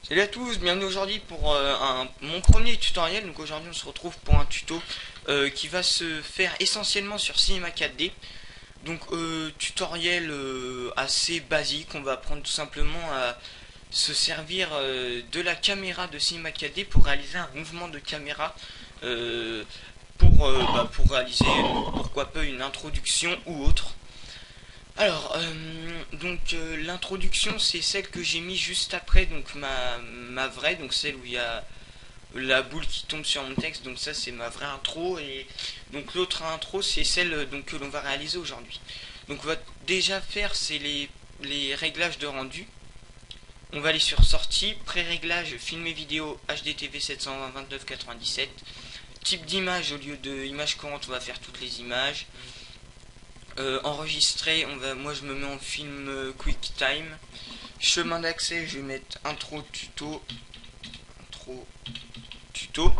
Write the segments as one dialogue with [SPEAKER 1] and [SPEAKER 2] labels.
[SPEAKER 1] Salut à tous, bienvenue aujourd'hui pour mon premier tutoriel. Donc aujourd'hui on se retrouve pour un tuto qui va se faire essentiellement sur Cinema 4D. Donc tutoriel assez basique, on va apprendre tout simplement à se servir de la caméra de Cinema 4D pour réaliser un mouvement de caméra pour réaliser pourquoi pas une introduction ou autre. Alors, l'introduction, c'est celle que j'ai mis juste après, donc ma vraie, donc celle où il y a la boule qui tombe sur mon texte, donc ça c'est ma vraie intro, et donc l'autre intro c'est celle que l'on va réaliser aujourd'hui. Donc on va déjà faire, c'est les réglages de rendu. On va aller sur sortie, pré-réglage, filmer vidéo, HDTV 720 2997, type d'image, au lieu de image courante, on va faire toutes les images. Enregistrer, moi je me mets en film QuickTime. Chemin d'accès, je vais mettre intro tuto. Intro tuto.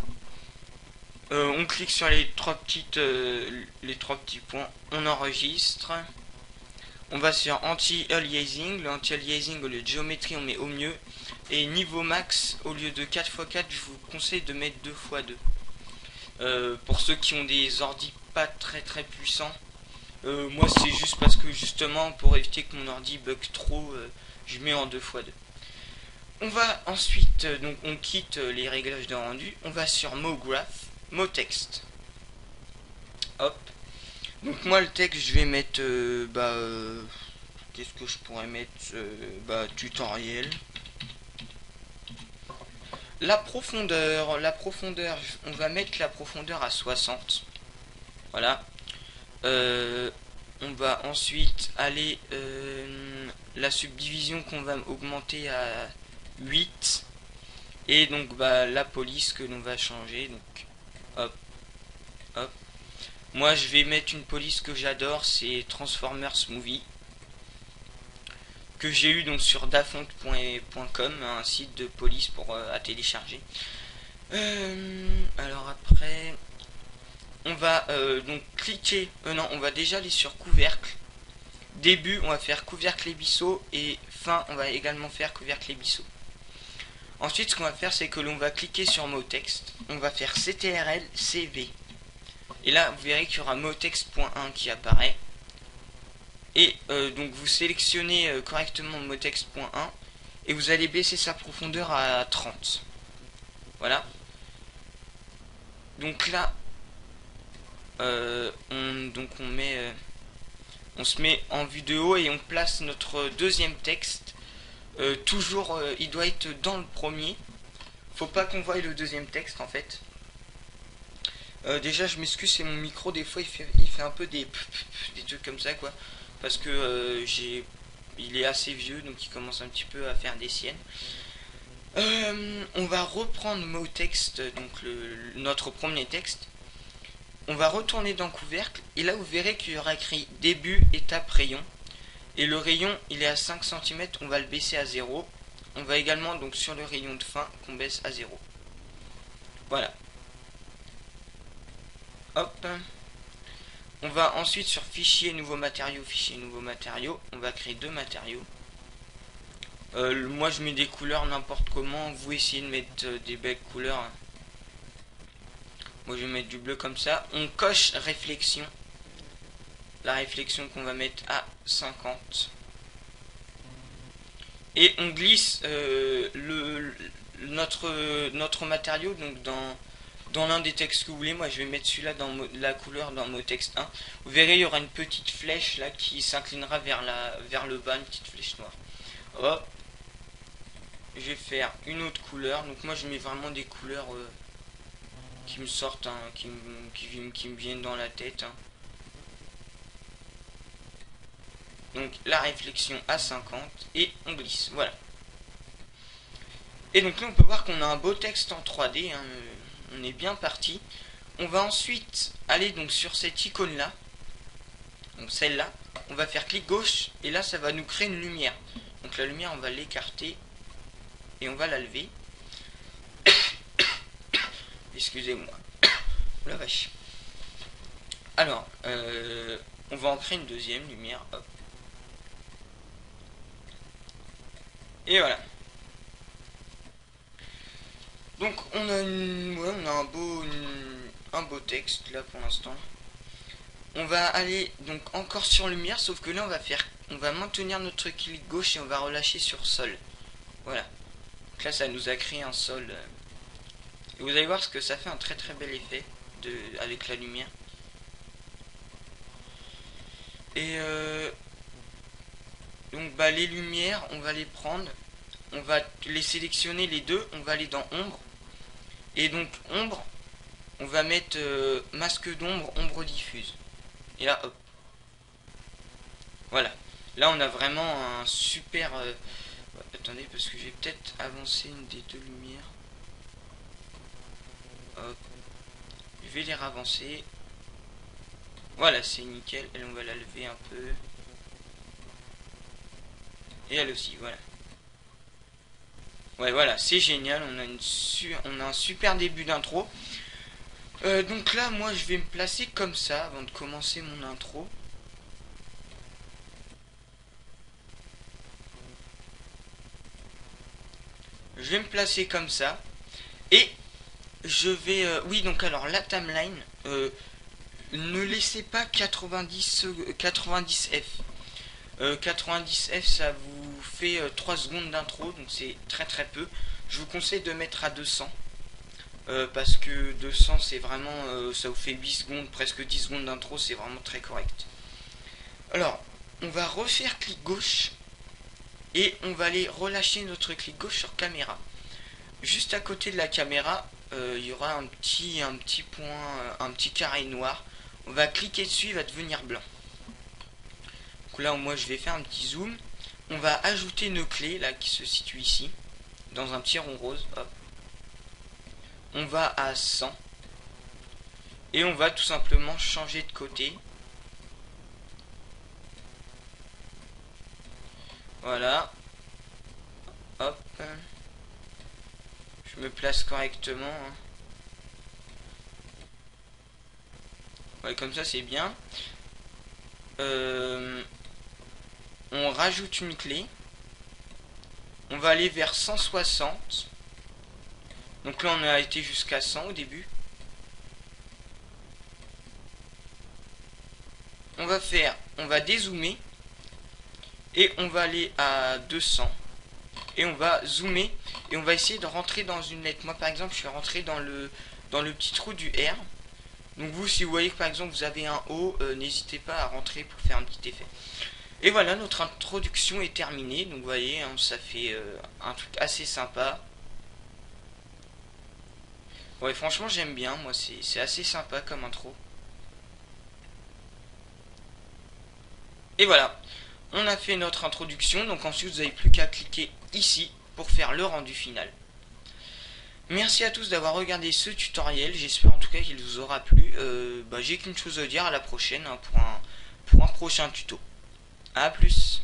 [SPEAKER 1] On clique sur les trois petits points. On enregistre. On va sur anti-aliasing. Le anti-aliasing, au lieu de géométrie, on met au mieux. Et niveau max, au lieu de 4x4, je vous conseille de mettre 2x2. Pour ceux qui ont des ordi pas très puissants. Moi c'est juste parce que justement pour éviter que mon ordi bug trop, je mets en 2x2. On va ensuite, donc on quitte les réglages de rendu, on va sur MoGraph, MoText. Hop. Donc moi le texte je vais mettre, qu'est-ce que je pourrais mettre, tutoriel. La profondeur, on va mettre la profondeur à 60. Voilà. On va ensuite aller la subdivision qu'on va augmenter à 8 et donc la police que l'on va changer, donc hop hop. Moi je vais mettre une police que j'adore, c'est Transformers Movie, que j'ai eu donc sur dafont.com, un site de police pour à télécharger. Alors après on va donc cliquer, non, on va déjà aller sur couvercle. Début, on va faire couvercle Ebisso, et fin, on va également faire couvercle Ebisso. Ensuite, ce qu'on va faire, c'est que l'on va cliquer sur mot texte, on va faire CTRL CV. Et là, vous verrez qu'il y aura motexte.1 qui apparaît. Et donc vous sélectionnez correctement motexte.1 et vous allez baisser sa profondeur à 30. Voilà. Donc là, on se met en vue de haut et on place notre deuxième texte. Toujours, il doit être dans le premier. Faut pas qu'on voie le deuxième texte en fait. Déjà, je m'excuse, c'est mon micro, des fois il fait un peu des trucs comme ça quoi. Parce que il est assez vieux, donc il commence un petit peu à faire des siennes. On va reprendre mot texte, donc notre premier texte. On va retourner dans couvercle et là vous verrez qu'il y aura écrit début, étape, rayon. Et le rayon il est à 5 cm, on va le baisser à 0. On va également donc sur le rayon de fin qu'on baisse à 0. Voilà. Hop. On va ensuite sur fichier, nouveau matériau, on va créer deux matériaux. Moi je mets des couleurs n'importe comment, vous essayez de mettre des belles couleurs. Moi je vais mettre du bleu comme ça. On coche réflexion. La réflexion qu'on va mettre à 50. Et on glisse notre matériau donc dans l'un des textes que vous voulez. Moi je vais mettre celui-là dans la couleur dans mot texte 1. Vous verrez il y aura une petite flèche là qui s'inclinera vers le bas, une petite flèche noire. Hop. Je vais faire une autre couleur. Donc moi je mets vraiment des couleurs qui me sortent, hein, qui me viennent dans la tête. Hein. Donc la réflexion à 50 et on glisse. Voilà. Et donc là on peut voir qu'on a un beau texte en 3D. Hein, on est bien parti. On va ensuite aller donc sur cette icône là. Donc celle-là. On va faire clic gauche et là ça va nous créer une lumière. Donc la lumière on va l'écarter et on va la lever. Excusez-moi. La vache. Alors, on va en créer une deuxième lumière. Hop. Et voilà. Donc on a on a un beau texte là pour l'instant. On va aller donc encore sur lumière, sauf que là on va maintenir notre clic gauche et on va relâcher sur sol. Voilà. Donc là ça nous a créé un sol. Et vous allez voir ce que ça fait, un très très bel effet avec la lumière. Et donc bah les lumières, on va les prendre, on va les sélectionner les deux, on va aller dans ombre. Et donc ombre, on va mettre masque d'ombre, ombre diffuse. Et là hop. Voilà. Là on a vraiment un super... attendez parce que je vais peut-être avancer une des deux lumières. Hop. Je vais les ravancer. Voilà, c'est nickel. Et on va la lever un peu. Et elle aussi, voilà. Ouais, voilà, c'est génial. On a un super début d'intro. Donc là, moi, je vais me placer comme ça avant de commencer mon intro. Je vais me placer comme ça. Et je vais... oui, donc alors, la timeline... ne laissez pas 90F. 90F, ça vous fait 3 secondes d'intro, donc c'est très très peu. Je vous conseille de mettre à 200. Parce que 200 c'est vraiment... ça vous fait 8 secondes, presque 10 secondes d'intro, c'est vraiment très correct. Alors, on va refaire clic gauche. Et on va aller relâcher notre clic gauche sur caméra. Juste à côté de la caméra, il y aura un petit point, un petit carré noir. On va cliquer dessus, il va devenir blanc. Donc là, moi, je vais faire un petit zoom. On va ajouter nos clés, là, qui se situent ici, dans un petit rond rose. Hop. On va à 100. Et on va tout simplement changer de côté. Voilà. Hop. Je me place correctement. Ouais, comme ça, c'est bien. On rajoute une clé. On va aller vers 160. Donc là on a été jusqu'à 100 au début. On va dézoomer. Et on va aller à 200. Et on va zoomer. Et on va essayer de rentrer dans une lettre. Moi par exemple je suis rentré dans le petit trou du R. Donc vous, si vous voyez que par exemple vous avez un O, n'hésitez pas à rentrer pour faire un petit effet. Et voilà, notre introduction est terminée. Donc vous voyez, hein, ça fait un truc assez sympa. Ouais, franchement j'aime bien, moi c'est assez sympa comme intro. Et voilà, on a fait notre introduction. Donc ensuite vous n'avez plus qu'à cliquer ici pour faire le rendu final. Merci à tous d'avoir regardé ce tutoriel, j'espère en tout cas qu'il vous aura plu. J'ai qu'une chose à dire, à la prochaine hein, pour un prochain tuto. A plus.